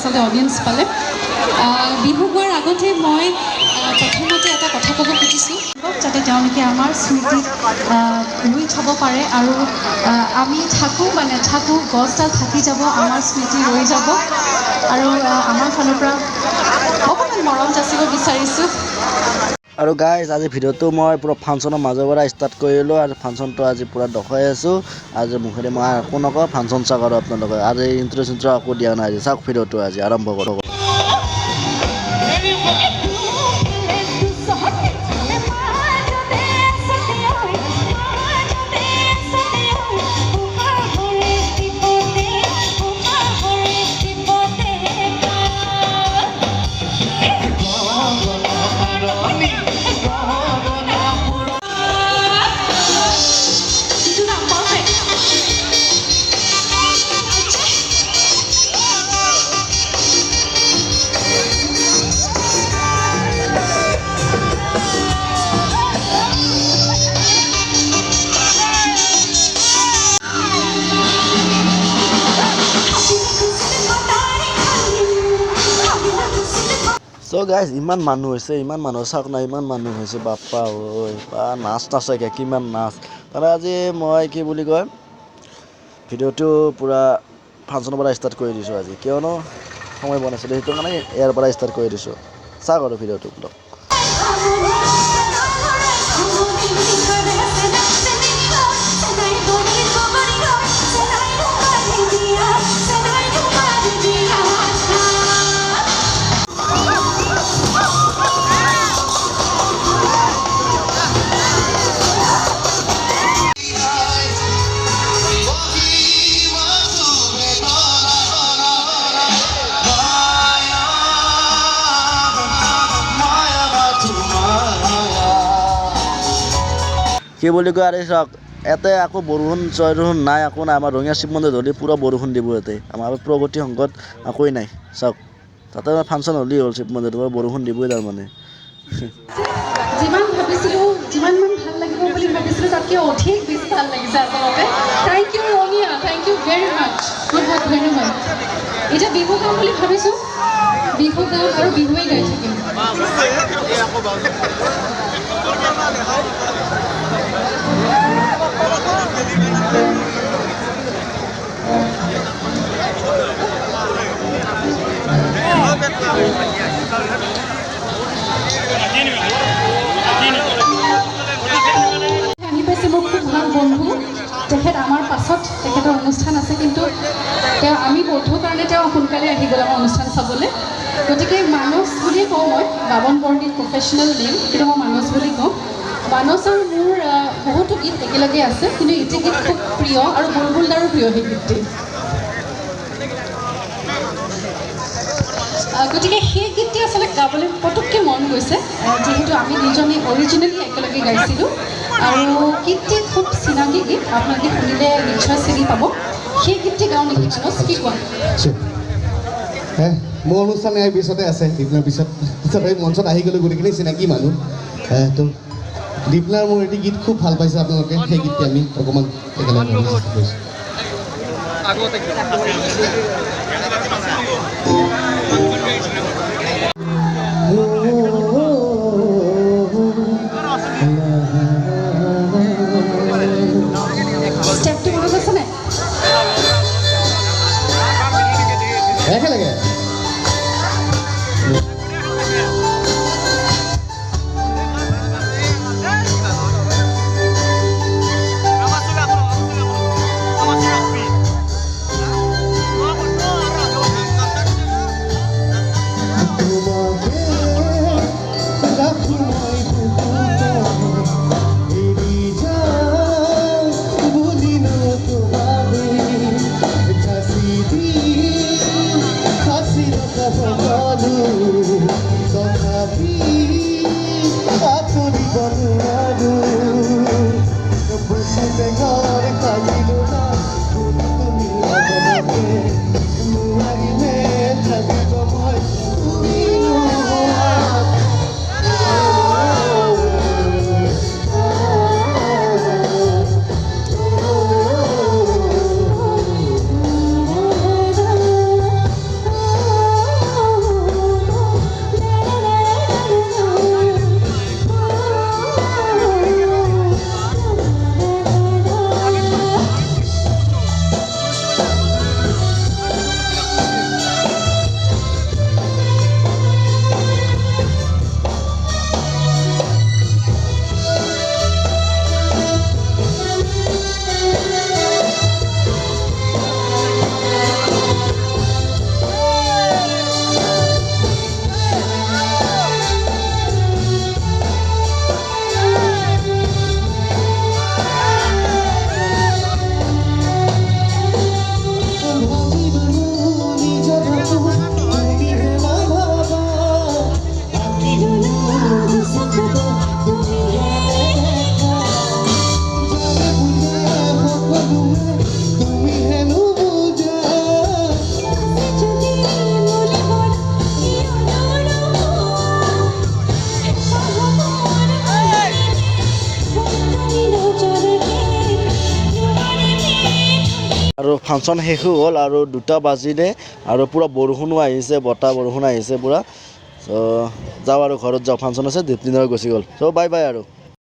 আচলতে অডিয়েঞ্চ পালে বিহু গোৱাৰ আগতে মই প্ৰথমতে এটা কথা ক'ব খুজিছোঁ যাতে তেওঁলোকে আমাৰ স্মৃতিত ৰুই থ'ব পাৰে আৰু আমি থাকোঁ বা নাথাকোঁ গছডাল থাকি যাব আমাৰ স্মৃতি ৰৈ যাব আৰু আমাৰ ফালৰ পৰা অকণমান মৰম যাচিব বিচাৰিছোঁ আৰু গাইজ আজি ভিডিঅ'টো মই পুৰা ফাংচনৰ মাজৰ পৰা ষ্টাৰ্ট কৰিলোঁ আৰু ফাংচনটো আজি পুৰা দেখুৱাই আছোঁ আজি মুখেৰে মই একো নকওঁ ফাংচন চাওক আৰু আপোনালোকে আজি ইণ্ট্ৰ' আকৌ দিয়া নাই আজি চাওক ভিডিঅ'টো আজি আৰম্ভ কৰোঁ So guys, ইমান মানুহ হৈছে ইমান মানুহ চাওক না ইমান মানুহ হৈছে বাপ্পা ঐ বা নাচ নাচাকে কিমান নাচ তাৰমানে আজি মই কি বুলি কয় ভিডিঅ'টো পুৰা ফাংচনৰ পৰা ষ্টাৰ্ট কৰি দিছোঁ আজি কিয়নো সময় বনাইছিলোঁ সেইটো কাৰণে ইয়াৰ পৰা ষ্টাৰ্ট কৰি দিছোঁ চাওক আৰু ভিডিঅ'টো কি বুলি কয় আৰু চাওক ইয়াতে আকৌ বৰষুণ চৰষুণ নাই একো নাই আমাৰ ৰঙিয়া শিৱ মন্দিৰ হ'লে পূৰা বৰষুণ দিব ইয়াতে আমাৰ প্ৰগতি সংঘত একোৱেই নাই চাওক তাতে ফাংচন হ'লেই হ'ল শিৱ মন্দিৰত বৰষুণ দিবই তাৰমানে যিমান ভাবিছিলোঁ যিমানমান ভাল লাগিব বুলি ভাবিছিলোঁ তাতকৈ অধিক বেছি ভাল লাগিছে আচলতে thank you Rangia thank you very much বহুত বহুত ধন্যবাদ এতিয়া বিহু গাম বুলি ভাবিছোঁ বিহু গাম আৰু বিহুৱেই গাই থাকিম আহি পাইছে মোৰ খুব ভাল বন্ধু তেখেত আমাৰ পাছত তেখেতৰ অনুষ্ঠান আছে কিন্তু তেওঁ আমি বন্ধুৰ কাৰণে তেওঁ সোনকালে আহি গ'ল আমাৰ অনুষ্ঠান চাবলৈ গতিকে মানস বুলিয়ে কওঁ মই বাবন বৰ্ণিৰ প্ৰফেচনেল নেম কিন্তু মই মানস বুলি কওঁ মানস আৰু মোৰ বহুতো গীত একেলগে আছে কিন্তু এটি গীত খুব প্ৰিয় আৰু বুলবুলদাৰো প্ৰিয় সেই গীতটি গতিকে সেই গীতটি আচলতে গাবলৈ পটককৈ মন গৈছে যিহেতু আমি দুজনে অৰিজিনেলি একেলগে গাইছিলোঁ আৰু গীতটি খুব চিনাকি গীত আপোনালোকে শুনিলে নিশ্চয় চিনি পাব সেই গীতটি গাওঁ নেকি মানস কি কোৱা মোৰ অনুষ্ঠান ইয়াৰ পিছতে আছে দীপনাৰ পিছত মঞ্চত আহি গ'লোঁ গোটেইখিনি চিনাকি মানুহ তো দীপনাৰ মোৰ এটি গীত খুব ভাল পাইছে আপোনালোকে সেই গীতটি আমি অকণমান একেলগে কৰিছোঁ ষ্টেপটো মনত আছে নাই একেলগে আৰু ফাংচন শেষো হ'ল আৰু 2টা বাজিলে আৰু পূৰা বৰষুণো আহিছে বতাহ বৰষুণ আহিছে পূৰা চ' যাওঁ আৰু ঘৰত যাওঁ ফাংচন আছে দীপলিনাৰ গুচি গ'ল চ' বাই বাই আৰু